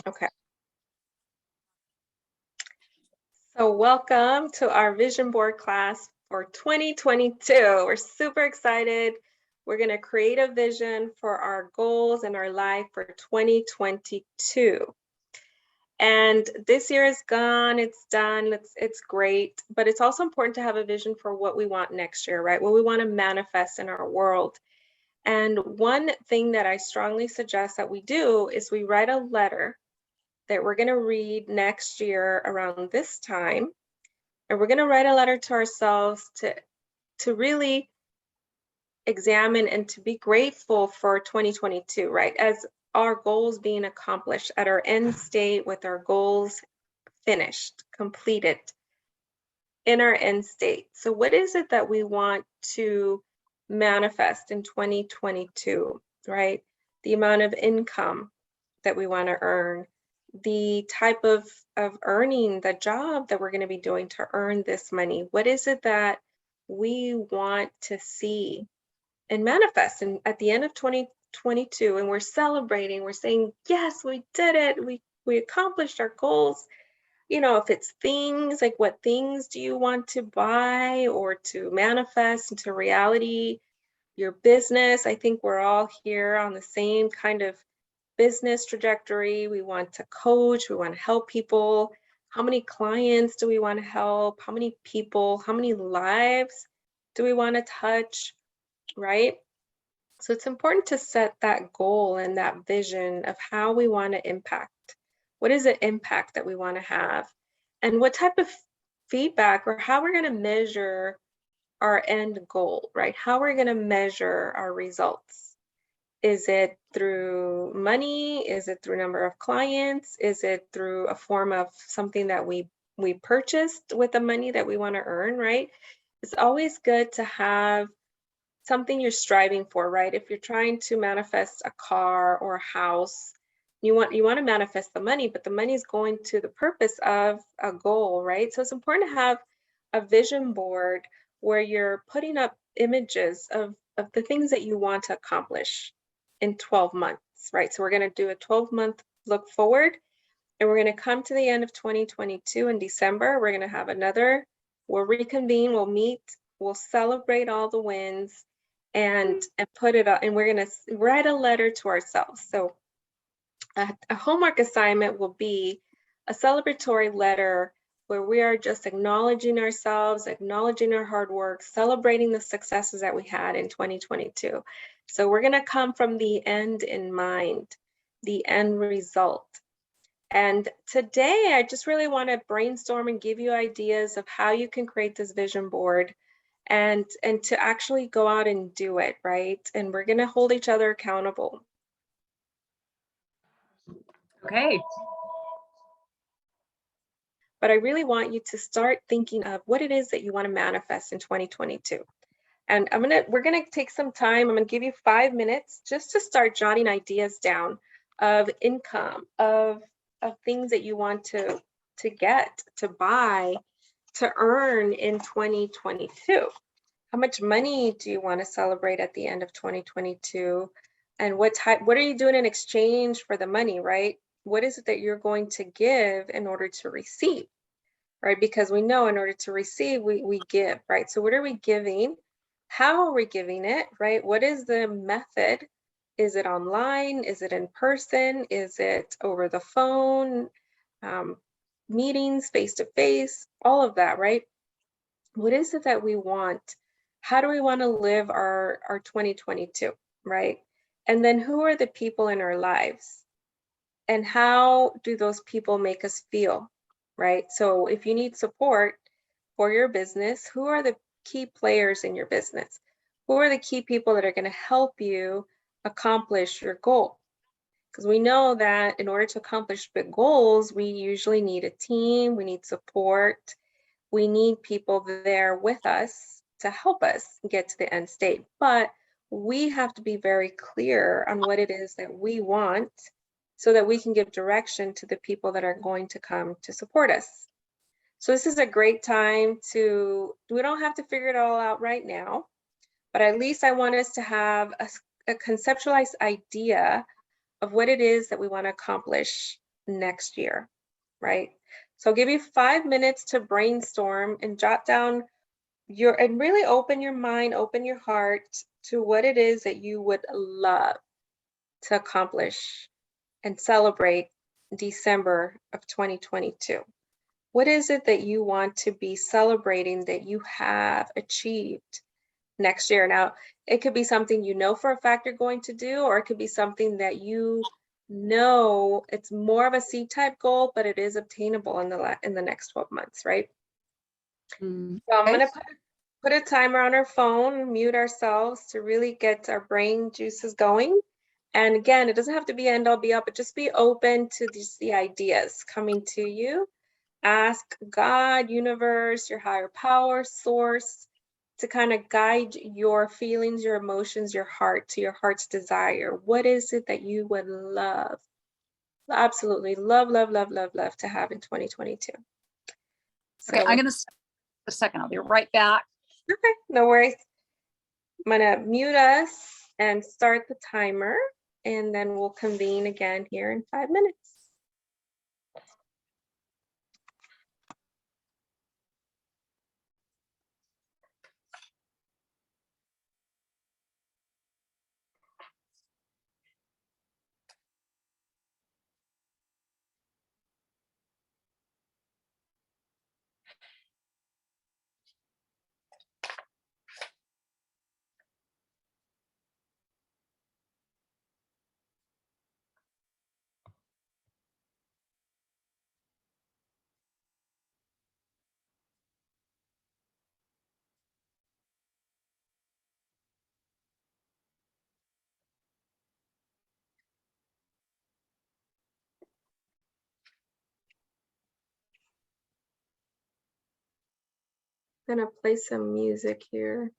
Okay. So welcome to our vision board class for 2022. We're super excited. We're going to create a vision for our goals and our life for 2022. And this year is gone, it's done, it's great, but it's also important to have a vision for what we want next year, right? What we want to manifest in our world. And one thing that I strongly suggest that we do is we write a letter that we're going to read next year around this time. And we're going to write a letter to ourselves to really examine and to be grateful for 2022, right? As our goals being accomplished at our end state with our goals finished, completed in our end state. So what is it that we want to manifest in 2022, right? The amount of income that we want to earn, the type of earning, the job that we're going to be doing to earn this money. What is it that we want to see and manifest? And at the end of 2022, and we're celebrating, we're saying, yes, we did it. We accomplished our goals. You know, if it's things, like what things do you want to buy or to manifest into reality? Your business. I think we're all here on the same kind of business trajectory. We want to coach, we want to help people. How many clients do we want to help? How many people, how many lives do we want to touch, right? So it's important to set that goal and that vision of how we want to impact. What is the impact that we want to have? And what type of feedback or how we're going to measure our end goal, right? How we're going to measure our results. Is it through money? Is it through number of clients? Is it through a form of something that we purchased with the money that we want to earn, right? It's always good to have something you're striving for, right? If you're trying to manifest a car or a house, you want to manifest the money, but the money is going to the purpose of a goal, right? So it's important to have a vision board where you're putting up images of the things that you want to accomplish in 12 months, right? So we're going to do a 12-month look forward, and we're going to come to the end of 2022 in December. We're going to have another, we'll reconvene, we'll meet, we'll celebrate all the wins and put it up, and we're going to write a letter to ourselves. So a homework assignment will be a celebratory letter where we are just acknowledging ourselves, acknowledging our hard work, celebrating the successes that we had in 2022. So we're going to come from the end in mind, the end result. And today, I just really want to brainstorm and give you ideas of how you can create this vision board and to actually go out and do it, right? And we're going to hold each other accountable. Okay. But I really want you to start thinking of what it is that you want to manifest in 2022. And we're gonna take some time. I'm gonna give you 5 minutes just to start jotting ideas down of income, of things that you want to get, to buy, to earn in 2022. How much money do you want to celebrate at the end of 2022? And what are you doing in exchange for the money, right? What is it that you're going to give in order to receive, right? Because we know in order to receive, we give, right? So what are we giving? How are we giving it, right? What is the method? Is it online? Is it in person? Is it over the phone? Meetings, face-to-face, all of that, right? What is it that we want? How do we want to live our 2022, right? And then who are the people in our lives? And how do those people make us feel, right? So if you need support for your business, who are the key players in your business? Who are the key people that are going to help you accomplish your goal? Because we know that in order to accomplish big goals, we usually need a team, we need support, we need people there with us to help us get to the end state. But we have to be very clear on what it is that we want so that we can give direction to the people that are going to come to support us. So this is a great time we don't have to figure it all out right now, but at least I want us to have a conceptualized idea of what it is that we want to accomplish next year, right? So I'll give you 5 minutes to brainstorm and jot down and really open your mind, open your heart to what it is that you would love to accomplish and celebrate December of 2022. What is it that you want to be celebrating that you have achieved next year? Now, it could be something you know for a fact you're going to do, or it could be something that you know it's more of a C type goal, but it is obtainable in the next 12 months, right? So I'm Okay. gonna put a timer on our phone, mute ourselves to really get our brain juices going. And again, it doesn't have to be end all be all, but just be open to the ideas coming to you. Ask God, universe, your higher power, source, to kind of guide your feelings, your emotions, your heart to your heart's desire. What is it that you would love, absolutely love, love, love, love, love to have in 2022? Okay, So, I'm gonna stop a second. I'll be right back. okay, no worries. I'm gonna mute us and start the timer, and then we'll convene again here in 5 minutes. I'm gonna play some music here.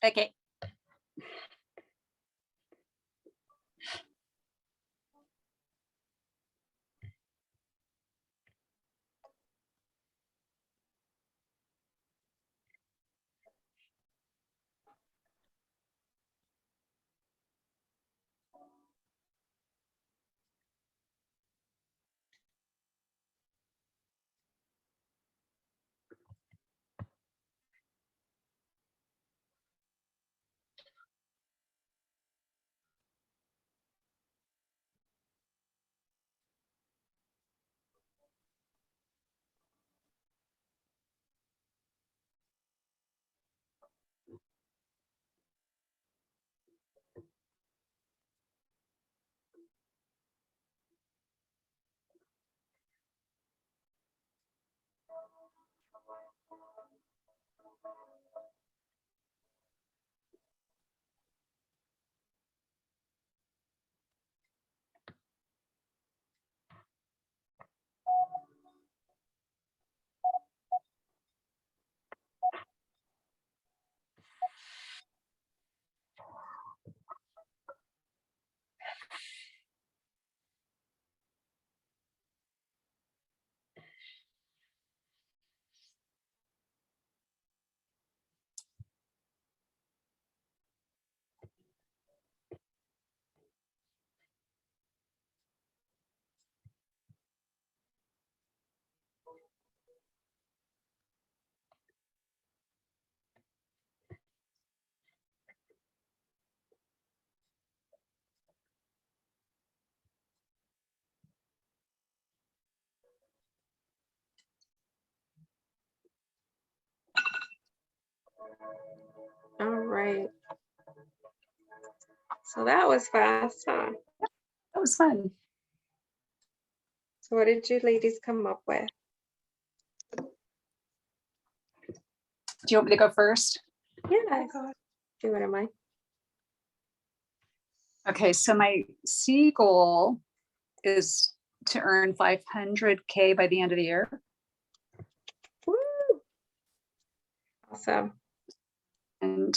Okay. All right. So that was fast, huh? That was fun. So what did you ladies come up with? Do you want me to go first? Yeah, do what am I? Okay, so my C goal is to earn 500K by the end of the year. Woo! Awesome. And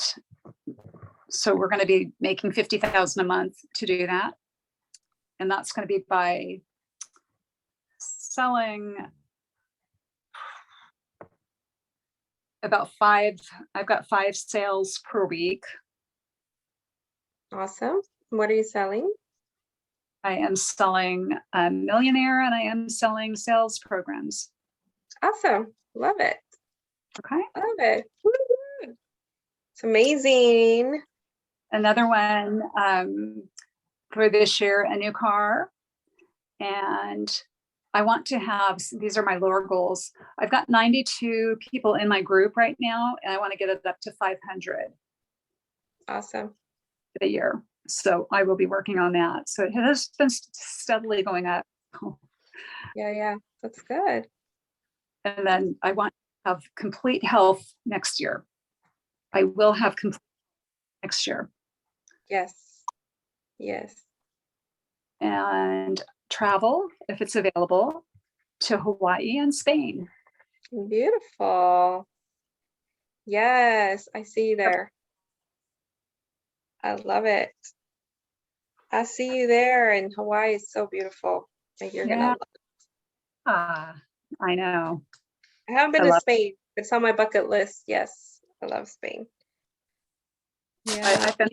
so we're going to be making 50,000 a month to do that. And that's going to be by selling about I've got 5 sales per week. Awesome. What are you selling? I am selling a Millionaire and I am selling sales programs. Awesome. Love it. Okay. Love it. Woo! It's amazing. Another one for this year, a new car. And I want to have, these are my lower goals. I've got 92 people in my group right now, and I want to get it up to 500 Awesome. for the year. So I will be working on that. So it has been steadily going up. Yeah, that's good. And then I want to have complete health next year. I will have complete next year. Yes. Yes. And travel, if it's available, to Hawaii and Spain. Beautiful. Yes, I see you there. I love it. I see you there, and Hawaii is so beautiful. And you're gonna love it. I know. I haven't been to Spain. It's on my bucket list. Yes, I love Spain. Yeah. I've been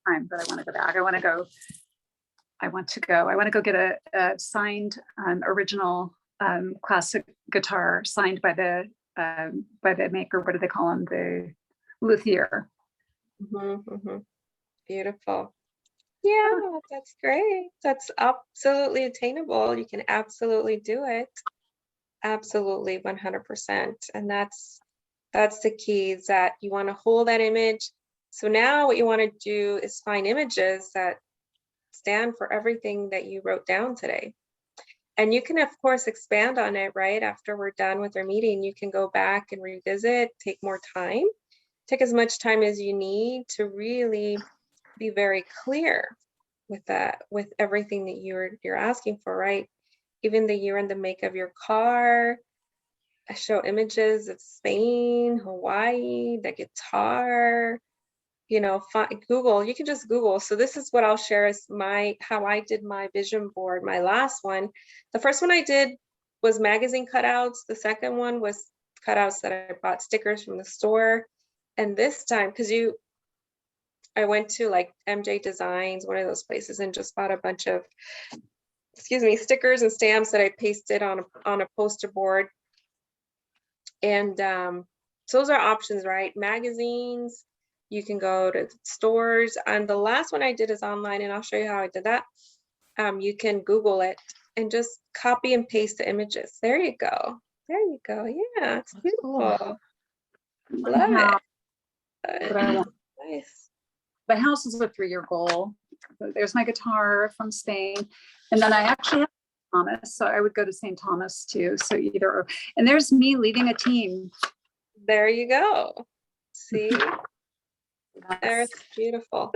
time, but I want to go back. I want to go get a signed original classic guitar signed by the maker. What do they call him? The luthier. Beautiful. Yeah, that's great. That's absolutely attainable. You can absolutely do it. Absolutely, 100%. And that's the key, is that you want to hold that image. So now what you want to do is find images that stand for everything that you wrote down today. And you can, of course, expand on it, right? After we're done with our meeting, you can go back and revisit, take more time, take as much time as you need to really be very clear with that, with everything that you're asking for, right? Even the year and the make of your car. I show images of Spain, Hawaii, the guitar, Google, you can just Google. So this is what I'll share as how I did my vision board, my last one. The first one I did was magazine cutouts. The second one was cutouts that I bought, stickers from the store. And this time, I went to like MJ Designs, one of those places, and just bought a bunch of, stickers and stamps that I pasted on a poster board. And so those are options, right? Magazines, you can go to stores. And the last one I did is online, and I'll show you how I did that. You can Google it and just copy and paste the images. There you go. There you go. Yeah, it's beautiful. Cool. Love it. Nice. My house is a 3-year goal. There's my guitar from Spain. And then I actually have Thomas, so I would go to St. Thomas too. So either, and there's me leading a team. There you go. See, there's beautiful.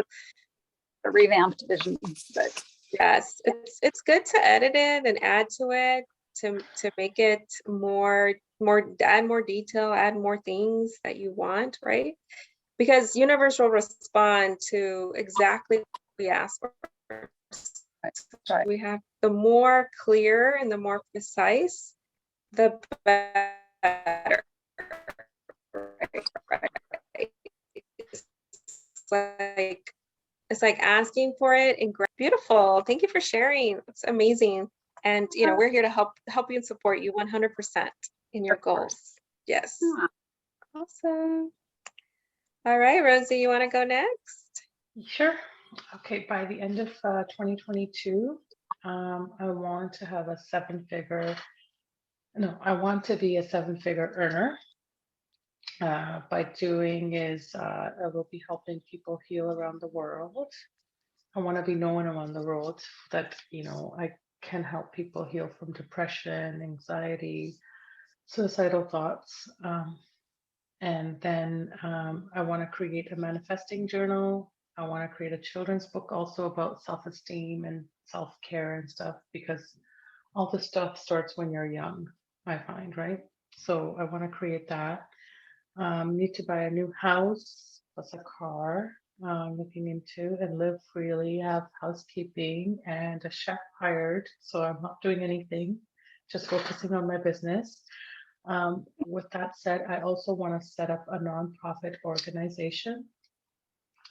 A revamped vision, but yes, it's good to edit it and add to it to make it add more detail, add more things that you want, right? Because universe will respond to exactly what we ask for. right. We have the more clear and the more precise, the better. Right? It's like asking for it and beautiful. Thank you for sharing. It's amazing. And we're here to help you and support you 100% in your goals. Yes. Awesome. All right, Rosie, you want to go next? Sure. Okay, by the end of 2022, I want to have a 7-figure, no, I want to be a 7-figure earner. by doing is I will be helping people heal around the world. I want to be known around the world that, I can help people heal from depression, anxiety, suicidal thoughts. And then I want to create a manifesting journal. I want to create a children's book also about self-esteem and self-care and stuff, because all this stuff starts when you're young, I find, right? So I want to create that. Need to buy a new house plus a car. Looking into and live freely, have housekeeping and a chef hired. So I'm not doing anything, just focusing on my business. With that said, I also want to set up a nonprofit organization.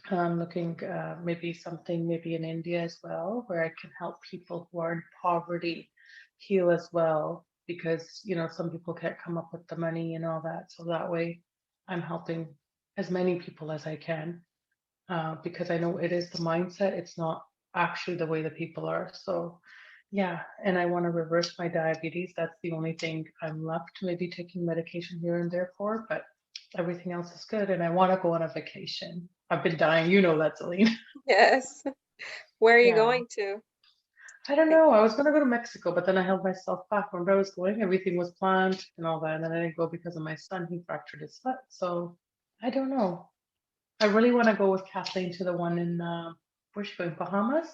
I'm looking maybe something maybe in India as well, where I can help people who are in poverty heal as well, because some people can't come up with the money and all that. So that way, I'm helping as many people as I can, because I know it is the mindset. It's not actually the way the people are. So yeah, and I want to reverse my diabetes. That's the only thing I'm left, maybe taking medication here and there for, but everything else is good. And I want to go on a vacation. I've been dying, that, Celine. Yes. Where are you Yeah. going to? I don't know. I was going to go to Mexico, but then I held myself back. Remember, I was going, everything was planned and all that. And then I didn't go because of my son. He fractured his foot. So I don't know. I really want to go with Kathleen to the one in, where's she going? Bahamas?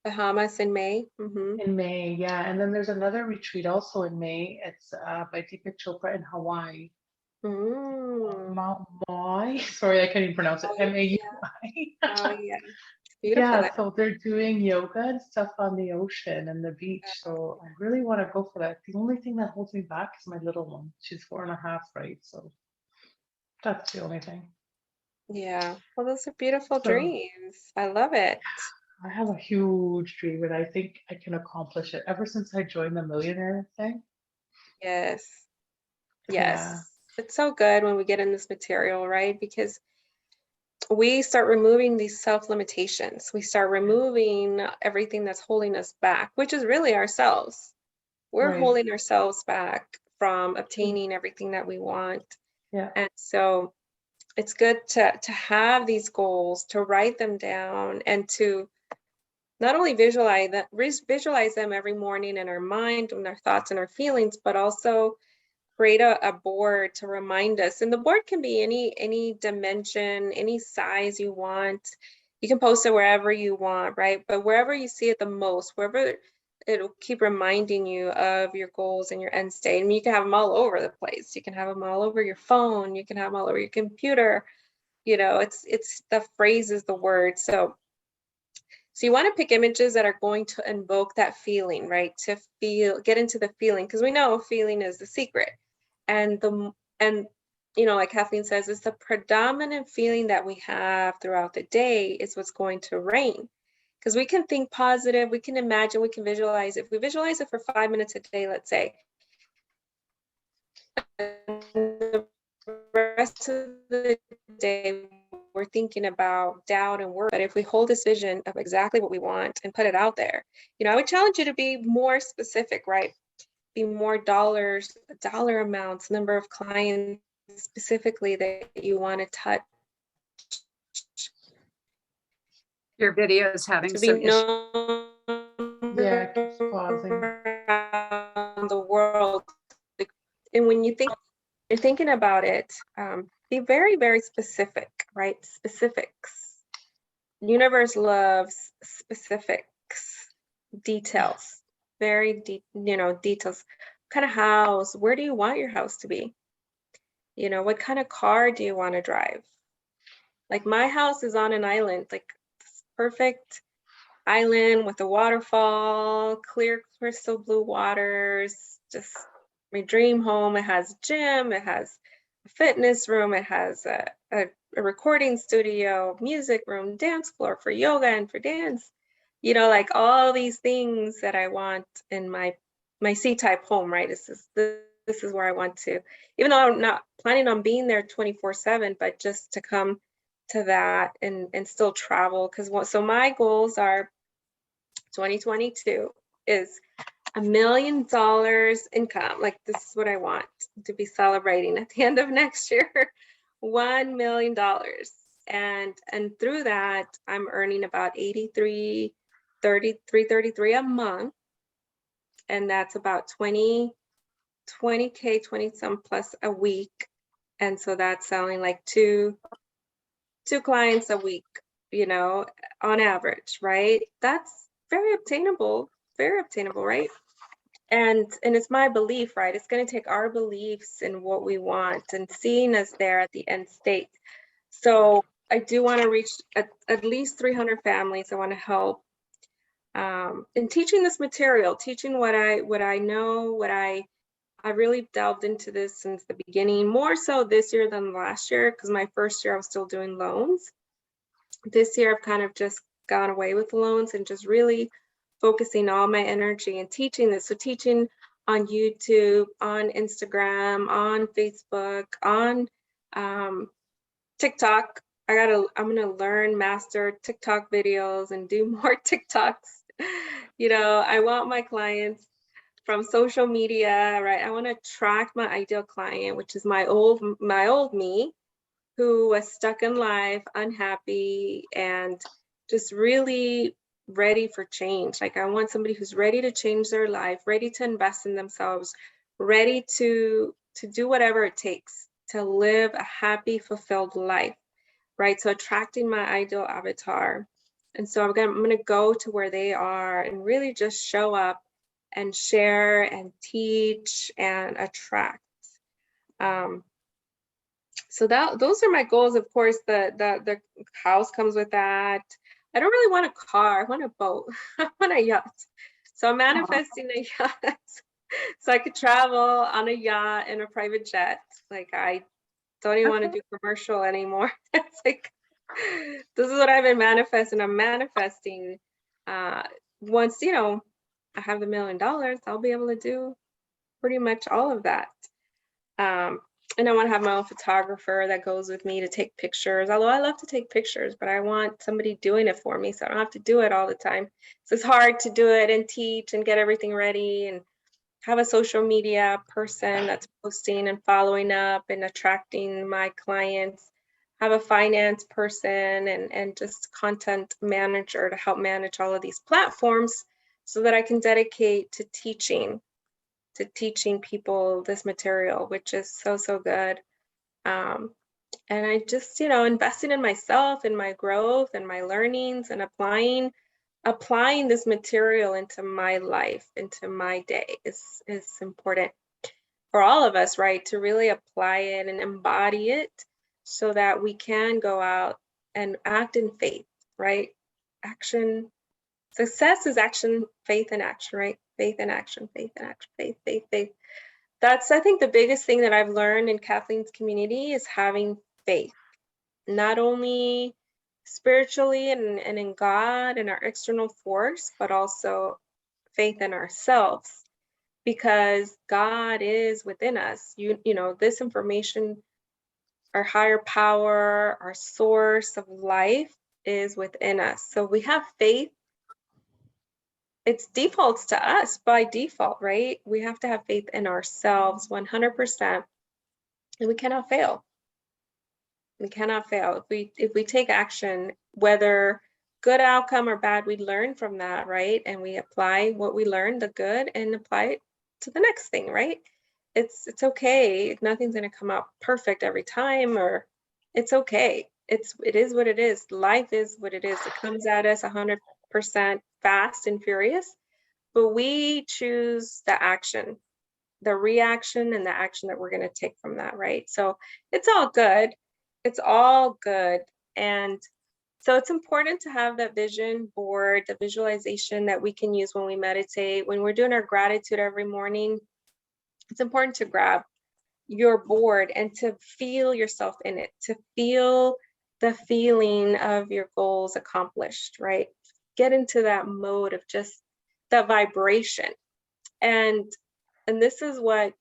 Bahamas in May. Mm-hmm. In May, yeah. And then there's another retreat also in May. It's by Deepak Chopra in Hawaii. Maui. Sorry, I can't even pronounce it. Oh, Maui. oh yeah. Beautiful. Yeah, so they're doing yoga and stuff on the ocean and the beach. So I really want to go for that. The only thing that holds me back is my little one. She's 4.5, right? So that's the only thing. Yeah. Well, those are beautiful So dreams. I love it. I have a huge dream and I think I can accomplish it ever since I joined the millionaire thing. Yes. Yeah. Yes. It's so good when we get in this material, right? Because we start removing these self-limitations. We start removing everything that's holding us back, which is really ourselves. We're Right. holding ourselves back from obtaining everything that we want. Yeah. And so it's good to have these goals, to write them down, and to not only visualize them every morning in our mind and our thoughts and our feelings, but also create a board to remind us. And the board can be any dimension, any size you want. You can post it wherever you want, right? But wherever you see it the most, wherever it'll keep reminding you of your goals and your end state. And you can have them all over the place. You can have them all over your phone. You can have them all over your computer. It's the phrases, the words. So you want to pick images that are going to invoke that feeling, right? To get into the feeling, because we know feeling is the secret. And like Kathleen says, it's the predominant feeling that we have throughout the day is what's going to reign. Because we can think positive, we can imagine, we can visualize. If we visualize it for 5 minutes a day, let's say, the rest of the day we're thinking about doubt and worry. But if we hold this vision of exactly what we want and put it out there, I would challenge you to be more specific, right? Be more dollar amounts, number of clients specifically that you want to touch. Your video is having To be some issues. known Yeah, it keeps pausing. around the world. And when you're thinking about it, be very, very specific, right? Specifics. Universe loves specifics, details, very deep, details. What kind of house? Where do you want your house to be? What kind of car do you want to drive? Like my house is on an island, like perfect island with a waterfall, clear crystal blue waters, just my dream home. It has a gym, it has a fitness room, it has a recording studio, music room, dance floor for yoga and for dance. Like all these things that I want in my C-type home, right? This is where I want to, even though I'm not planning on being there 24/7, but just to come to that and still travel. So my goals are 2022 is $1 million income. Like, this is what I want to be celebrating at the end of next year. $1 million. And through that, I'm earning about 33 a month. And that's about 20K, 20 some plus a week. And so that's selling like two clients a week, you know, on average, right? That's very obtainable, right? And it's my belief, right? It's going to take our beliefs in what we want and seeing us there at the end state. So I do want to reach at least 300 families. I want to help in teaching this material, teaching what I know, I really delved into this since the beginning, more so this year than last year, because my first year I was still doing loans. This year I've kind of just gone away with loans and just really focusing all my energy and teaching this. So teaching on YouTube, on Instagram, on Facebook, on TikTok. I'm gonna learn, master TikTok videos and do more TikToks. You know, I want my clients from social media, right? I want to attract my ideal client, which is my old me, who was stuck in life, unhappy, and just really ready for change. Like, I want somebody who's ready to change their life, ready to invest in themselves, ready to do whatever it takes to live a happy, fulfilled life, right? So attracting my ideal avatar. And so I'm gonna go to where they are and really just show up and share and teach and attract. So those are my goals. Of course, the house comes with that. I don't really want a car. I want a boat. I want a yacht. So I'm manifesting a yacht so I could travel on a yacht in a private jet. Like, I don't even want to do commercial anymore. It's like, this is what I've been manifesting. I'm manifesting once, you know, I have the $1 million, I'll be able to do pretty much all of that. And I want to have my own photographer that goes with me to take pictures. Although I love to take pictures, but I want somebody doing it for me so I don't have to do it all the time. So it's hard to do it and teach and get everything ready and have a social media person that's posting and following up and attracting my clients, have a finance person and just content manager to help manage all of these platforms so that I can dedicate to teaching people this material, which is so good. And I just, you know, investing in myself and my growth and my learnings and applying this material into my life, into my day is important for all of us, right? To really apply it and embody it so that we can go out and act in faith, right? Action. Success is action, faith and action, right? Faith and action, faith and action, faith. That's, I think, the biggest thing that I've learned in Kathleen's community is having faith, not only spiritually and in God and our external force, but also faith in ourselves, because God is within us. You know, this information, our higher power, our source of life is within us. So we have faith. It's defaults to us by default, right? We have to have faith in ourselves 100%, and we cannot fail. We cannot fail. If we take action, whether good outcome or bad, we learn from that, right? And we apply what we learned, the good, and apply it to the next thing, right? It's okay. Nothing's going to come out perfect every time, or it's okay. It is what it is. Life is what it is. It comes at us 100% fast and furious, but we choose the action, the reaction, and the action that we're going to take from that, right? So it's all good. It's all good. And so it's important to have that vision board, the visualization that we can use when we meditate, when we're doing our gratitude every morning. It's important to grab your board and to feel yourself in it, to feel the feeling of your goals accomplished, right? Get into that mode of just that vibration. And this is what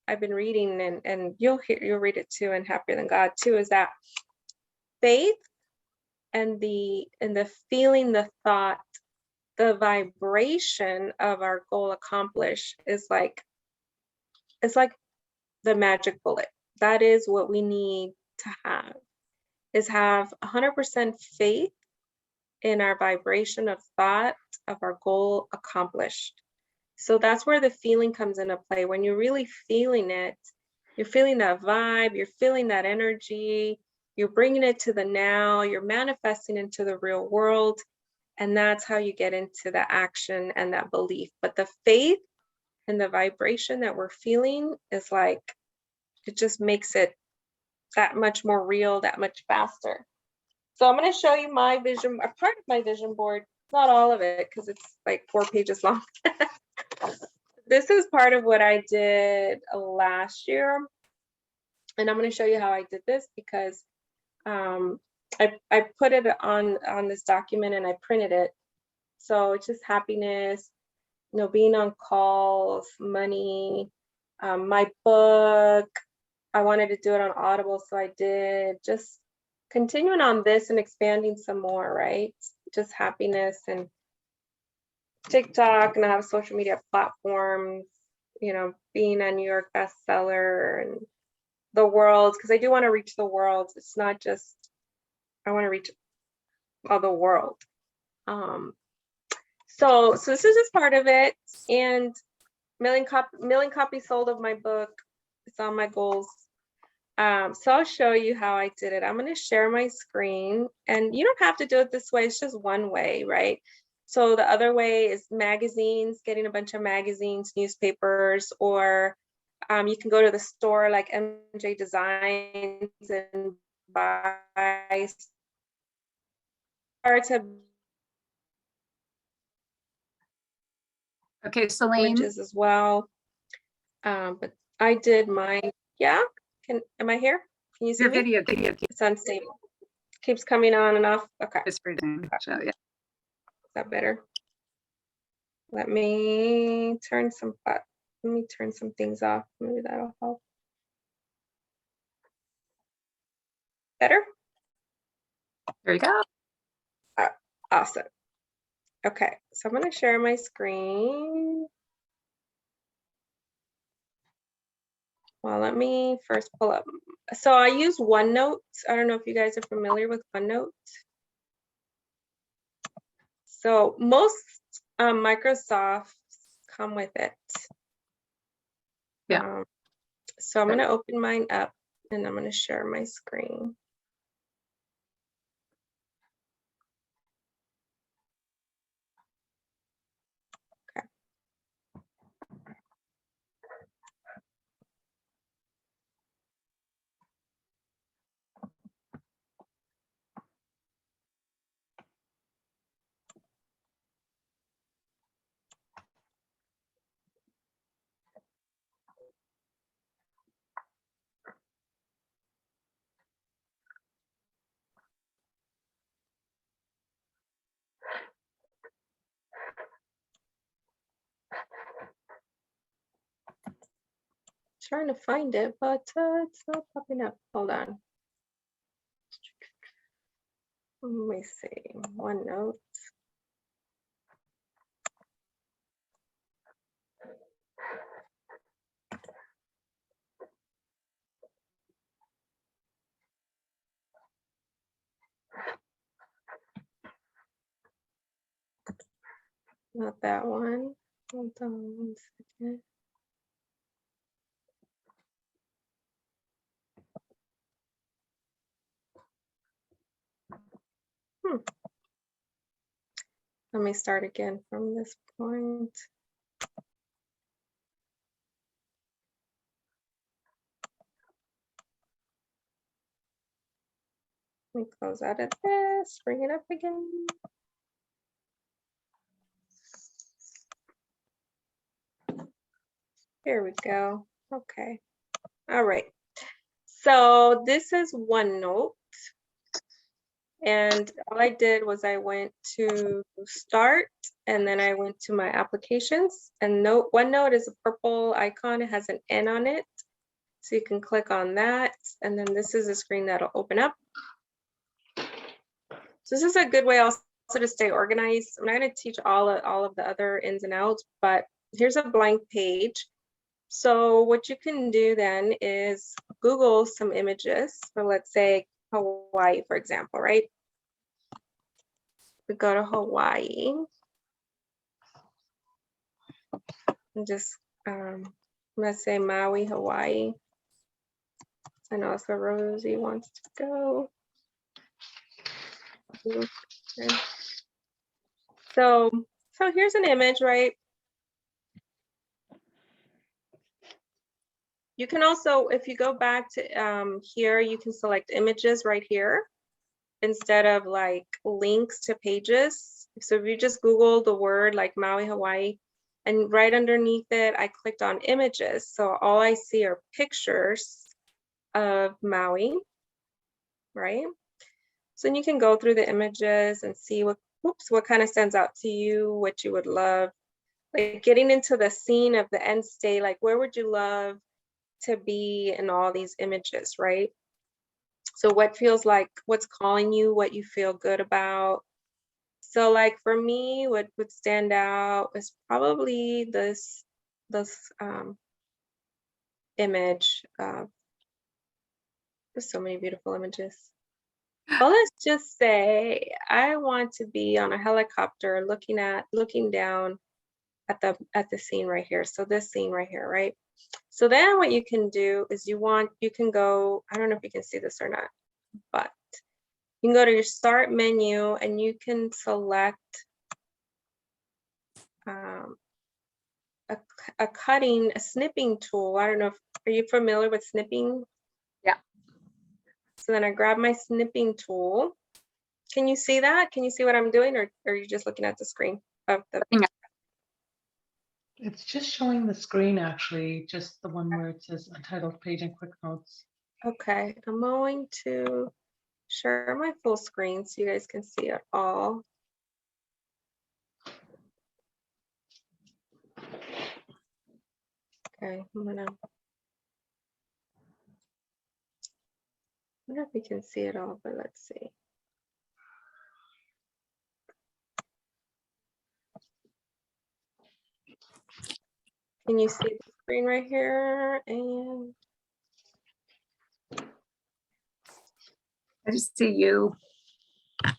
I've been reading, and you'll read it too, and Happier Than God too, is that faith and the feeling, the thought the vibration of our goal accomplished is like, it's like the magic bullet. That is what we need to have, is have 100% faith in our vibration of thought of our goal accomplished. So that's where the feeling comes into play. When you're really feeling it, you're feeling that vibe, you're feeling that energy, you're bringing it to the now, you're manifesting into the real world. And that's how you get into the action and that belief. But the faith and the vibration that we're feeling is like, it just makes it that much more real, that much faster. So I'm going to show you my vision, a part of my vision board, not all of it, because it's like 4 pages long. This is part of what I did last year. And I'm going to show you how I did this because I put it on this document and I printed it. So it's just happiness, you know, being on calls, money, my book. I wanted to do it on Audible, so I did. Just continuing on this and expanding some more, right? Just happiness and TikTok, and I have social media platforms, you know, being a New York bestseller and the world, because I do want to reach the world. It's not just, I want to reach the world. So this is just part of it. And million copies sold of my book. It's on my goals. So I'll show you how I did it. I'm going to share my screen, and you don't have to do it this way. It's just one way, right? So the other way is magazines, getting a bunch of magazines, newspapers, or you can go to the store like MJ Designs and buy Okay, Celine. images as well. But I did mine. Yeah, am I here? Can you see Your me? video It's unstable. Keeps coming on and off. Okay. is freezing. So, yeah. Is that better? Let me turn some things off. Maybe that'll help. Better? There you go. Awesome. Okay, so I'm going to share my screen. Well, let me first pull up. So I use Onenote. I don't know if you guys are familiar with Onenote. So most Microsofts come with it. Yeah. So I'm going to open mine up and I'm going to share my screen. Okay. Trying to find it, but it's not popping up. Hold on. Let me see. Onenote. Not that one. Hold on 1 second. Let me start again from this point. Let me close out of this, bring it up again. Here we go. Okay. All right. So this is Onenote. And all I did was I went to start and then I went to my applications, and Onenote is a purple icon. It has an N on it. So you can click on that. And then this is a screen that'll open up. So this is a good way also to stay organized. I'm not going to teach all of the other ins and outs, but here's a blank page. So what you can do then is Google some images. So let's say Hawaii, for example, right? We go to Hawaii and just let's say Maui, Hawaii. I know it's where Rosie wants to go. Okay. So here's an image, right? You can also, if you go back to here, you can select images right here instead of like links to pages. So if you just Google the word like Maui, Hawaii, and right underneath it, I clicked on images. So all I see are pictures of Maui, right? So then you can go through the images and see what kind of stands out to you, what you would love. Like getting into the scene of the end state, like where would you love to be in all these images, right? So what feels like, what's calling you, what you feel good about. So like for me, what would stand out is probably this image. There's so many beautiful images. Well, let's just say I want to be on a helicopter looking down at the scene right here. So this scene right here, right? So then what you can do is you can go, I don't know if you can see this or not, but you can go to your start menu and you can select a snipping tool. I don't know are you familiar with snipping? Yeah. So then I grab my snipping tool. Can you see that? Can you see what I'm doing, or are you just looking at the screen of the? It's just showing the screen, actually, just the one where it says Untitled Page and Quick Notes. Okay, I'm going to share my full screen so you guys can see it all. Okay, I wonder if we can see it all, but let's see. Can you see the screen right here? And I just see you.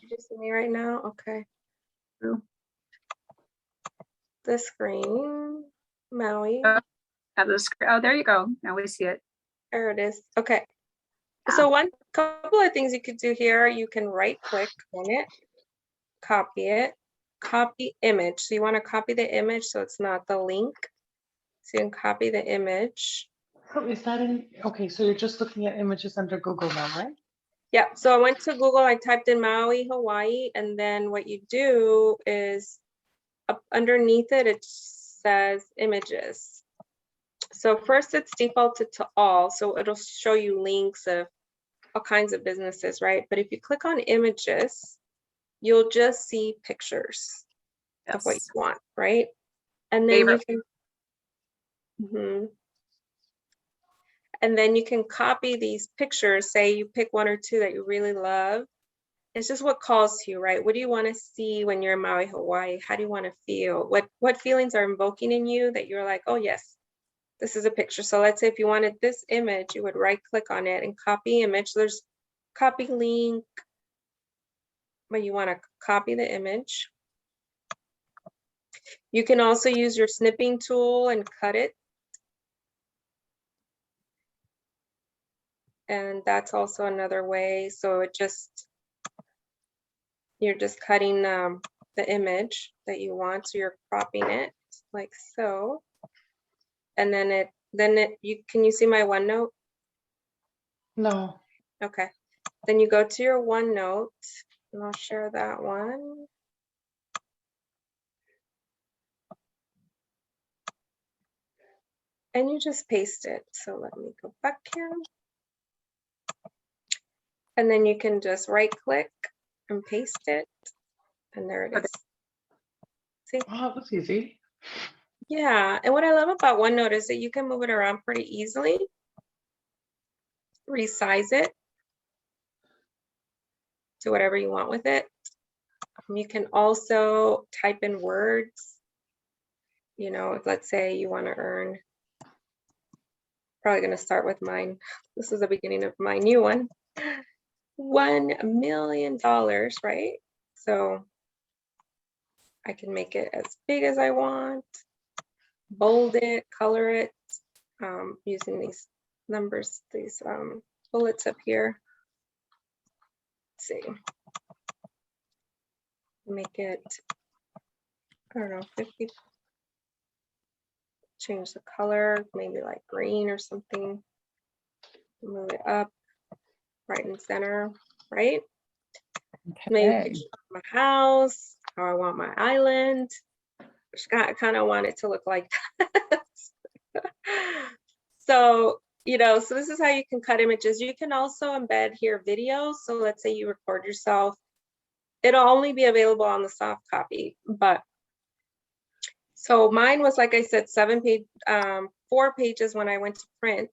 you just see me right now? Okay. Ooh. The screen, Maui. Have the screen. Oh, there you go. Now we see it. There it is. Okay. Yeah. So one couple of things you could do here, you can right click on it, copy image. So you want to copy the image so it's not the link. So you can copy the image. So is that okay, so you're just looking at images under Google now, right? Yeah, so I went to Google, I typed in Maui, Hawaii, and then what you do is up underneath it, it says images. So first it's defaulted to all, so it'll show you links of all kinds of businesses, right? But if you click on images, you'll just see pictures of what you want, right? And then you can, and then you can copy these pictures. Say you pick one or two that you really love. It's just what calls to you, right? What do you want to see when you're in Maui, Hawaii? How do you want to feel? What feelings are invoking in you that you're like, oh yes, this is a picture. So let's say if you wanted this image, you would right click on it and copy image. There's copy link, but you want to copy the image. You can also use your snipping tool and cut it. And that's also another way. So you're just cutting the image that you want. So you're cropping it like so. And then can you see my OneNote? No. Okay. Then you go to your OneNote and I'll share that one. And you just paste it. So let me go back here. And then you can just right click and paste it. And there it is. See? Oh, that was easy. Yeah. And what I love about OneNote is that you can move it around pretty easily. Resize it to whatever you want with it. You can also type in words. You know, let's say you want to earn, probably going to start with mine. This is the beginning of my new one. $1 million, right? So I can make it as big as I want, bold it, color it, using these numbers, these bullets up here. Let's see. Make it, I don't know, 50. Change the color, maybe like green or something. Move it up, right in center, right? Maybe a Okay. picture of my house, how I want my island. I kind of want it to look like that. So, you know, so this is how you can cut images. You can also embed here videos. So let's say you record yourself. It'll only be available on the soft copy, but so mine was, like I said, 4 pages when I went to print,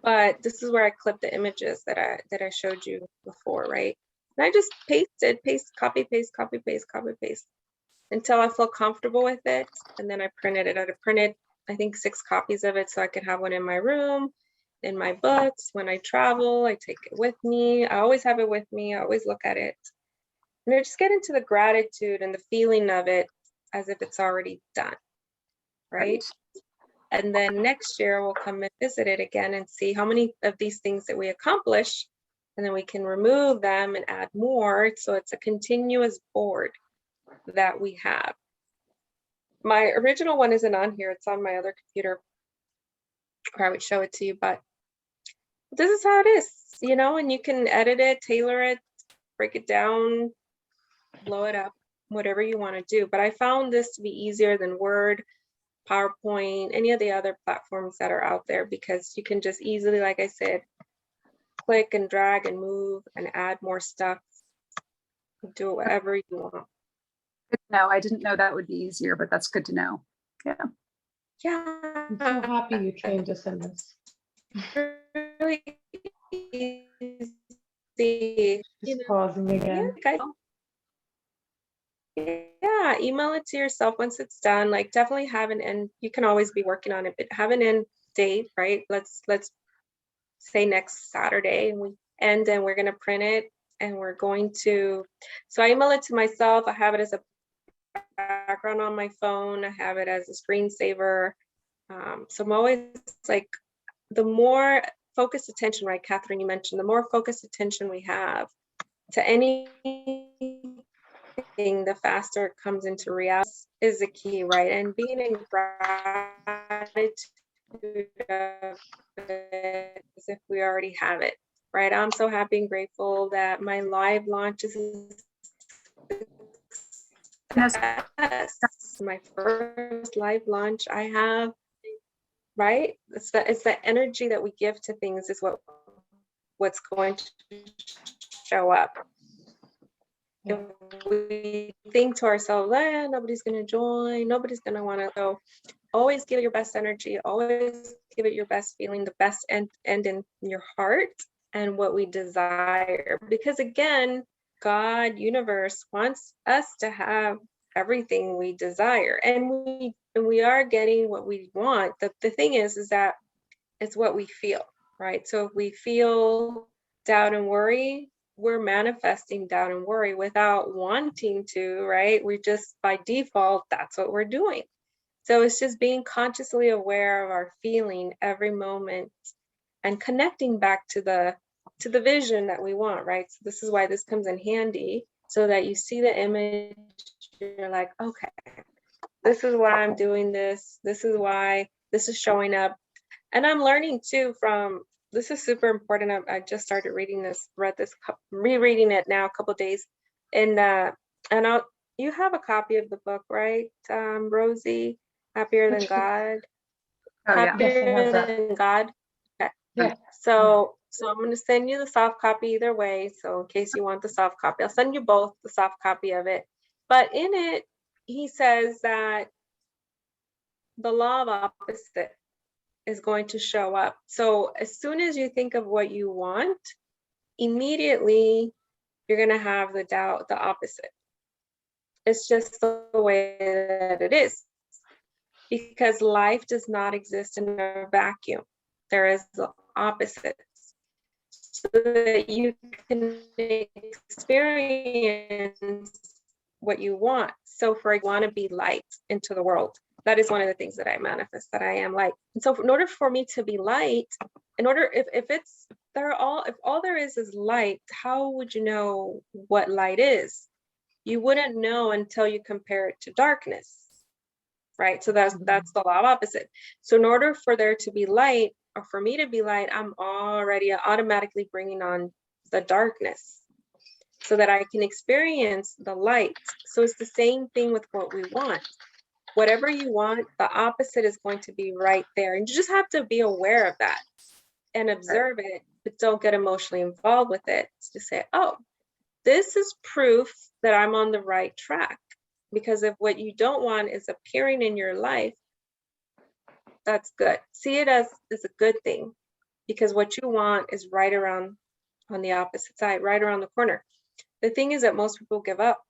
but this is where I clipped the images that I showed you before, right? And I just copy, paste, copy, paste, copy, paste until I feel comfortable with it. And then I printed it. I printed, I think, 6 copies of it so I could have one in my room, in my books. When I travel, I take it with me. I always have it with me. I always look at it. And I just get into the gratitude and the feeling of it as if it's already done, right? And then next year we'll come and visit it again and see how many of these things that we accomplish, and then we can remove them and add more. So it's a continuous board that we have. My original one isn't on here. It's on my other computer, or I would show it to you, but this is how it is, you know, and you can edit it, tailor it, break it down, blow it up, whatever you want to do. But I found this to be easier than Word, PowerPoint, any of the other platforms that are out there, because you can just easily, like I said, click and drag and move and add more stuff, do whatever you want. No, I didn't know that would be easier, but that's good to know. Yeah. Yeah. I'm so happy you trained us in this. Really easy. Just pausing again. Yeah, email it to yourself once it's done. Like, definitely have an end. You can always be working on it, but have an end date, right? Let's say next Saturday, and then we're gonna print it, and we're going to. So I email it to myself. I have it as a background on my phone. I have it as a screensaver. So I'm always like, the more focused attention, right, Catherine? You mentioned the more focused attention we have to anything, the faster it comes into reality is the key, right? And being in gratitude of it as if we already have it, right? I'm so happy and grateful that my live launch is my first live launch I have, right? It's the energy that we give to things is what's going to show up. If we think to ourselves, nobody's going to join, nobody's going to want to go, always give it your best energy, always give it your best feeling, the best end in your heart and what we desire. Because again, God, universe wants us to have everything we desire, and we are getting what we want. The thing is that it's what we feel, right? So if we feel doubt and worry, we're manifesting doubt and worry without wanting to, right? We just, by default, that's what we're doing. So it's just being consciously aware of our feeling every moment and connecting back to the vision that we want, right? So this is why this comes in handy, so that you see the image, you're like, okay, this is why I'm doing this. This is why this is showing up. And I'm learning too from, this is super important. I just started reading this, rereading it now a couple days. And you have a copy of the book, right, Rosie? Happier Than God. Oh, yeah. Happier Than God. Okay. Yeah. So I'm going to send you the soft copy either way. So in case you want the soft copy, I'll send you both the soft copy of it. But in it, he says that the law of opposite is going to show up. So as soon as you think of what you want, immediately you're going to have the doubt, the opposite. It's just the way that it is. Because life does not exist in a vacuum. There is the opposite. So that you can experience what you want. So I want to be light into the world. That is one of the things that I manifest, that I am light. And so in order for me to be light, if all there is light, how would you know what light is? You wouldn't know until you compare it to darkness, right? So that's the law of opposite. So in order for there to be light, or for me to be light, I'm already automatically bringing on the darkness so that I can experience the light. So it's the same thing with what we want. Whatever you want, the opposite is going to be right there. And you just have to be aware of that and observe it, but don't get emotionally involved with it. It's to say, oh, this is proof that I'm on the right track. Because if what you don't want is appearing in your life, that's good. See it as a good thing, because what you want is right around on the opposite side, right around the corner. The thing is that most people give up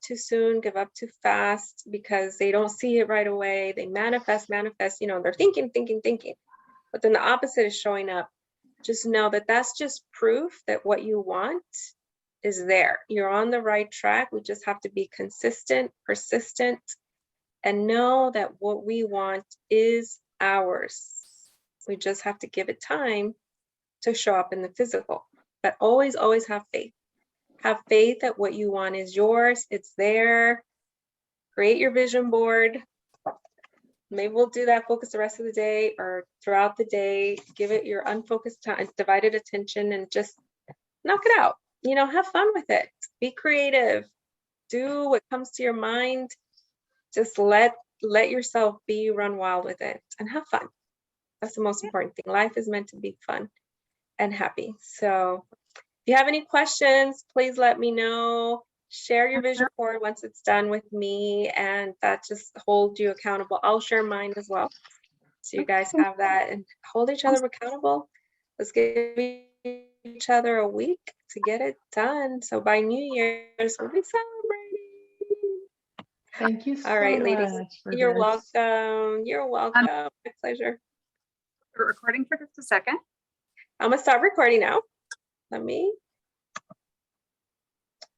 too soon, give up too fast, because they don't see it right away. They manifest, they're thinking, but then the opposite is showing up. Just know that that's just proof that what you want is there. You're on the right track. We just have to be consistent, persistent, and know that what we want is ours. We just have to give it time to show up in the physical. But always, always have faith. Have faith that what you want is yours. It's there. Create your vision board. Maybe we'll do that, focus the rest of the day or throughout the day. Give it your unfocused time, divided attention, and just knock it out. Have fun with it. Be creative. Do what comes to your mind. Just let yourself run wild with it and have fun. That's the most important thing. Life is meant to be fun and happy. So if you have any questions, please let me know. Share your vision board once it's done with me, and that just holds you accountable. I'll share mine as well, so you guys have that and hold each other accountable. Let's give each other a week to get it done. So by New Year's, we'll be celebrating. Thank you so All right, ladies. much. You're welcome. You're welcome. My pleasure. We're recording for just a second. I'm gonna start recording now. Let me